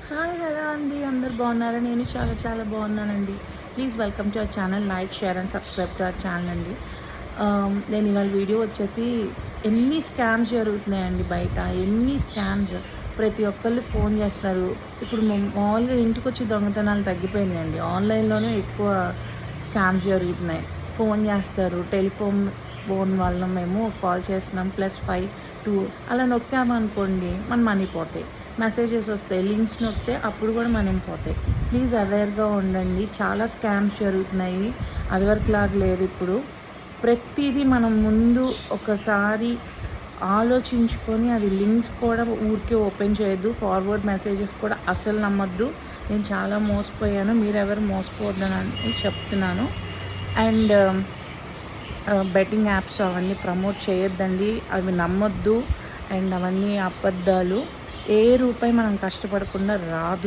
Hi hello అండి, అందరు బాగున్నారా? నేను చాలా చాలా బాగున్నానండి. Please welcome to our channel. Like, share and subscribe to our channel అండి. నేను ఇవాళ వీడియో వచ్చేసి ఎన్ని స్కామ్స్ జరుగుతున్నాయండి బయట, ఎన్ని స్కామ్స్. ప్రతి ఒక్కళ్ళు ఫోన్ చేస్తారు. ఇప్పుడు మామూలుగా ఇంటికి వచ్చి దొంగతనాలు తగ్గిపోయినాయండి. ఆన్లైన్లోనే ఎక్కువ స్కామ్స్ జరుగుతున్నాయి. ఫోన్ చేస్తారు, ఫోన్ వల్ల మేము కాల్ చేస్తున్నాం +52 అలా నొక్కామనుకోండి మన మనీ పోతాయి. మెసేజెస్ వస్తాయి, లింక్స్ నొక్కితే అప్పుడు కూడా మనీ పోతాయి. ప్లీజ్ అవేర్గా ఉండండి. చాలా స్కామ్స్ జరుగుతున్నాయి. అదివరకులాగా లేదు ఇప్పుడు. ప్రతిదీ మనం ముందు ఒకసారి ఆలోచించుకొని అది లింక్స్ కూడా ఊరికే ఓపెన్ చేయొద్దు. ఫార్వర్డ్ మెసేజెస్ కూడా అసలు నమ్మొద్దు. నేను చాలా మోసపోయాను, మీరెవరు మోసపోవద్దని చెప్తున్నాను. అండ్ బెట్టింగ్ యాప్స్ అవన్నీ ప్రమోట్ చేయొద్దండి, అవి నమ్మొద్దు. అండ్ అవన్నీ అబద్ధాలు. ఏ రూపాయి మనం కష్టపడకుండా రాదు.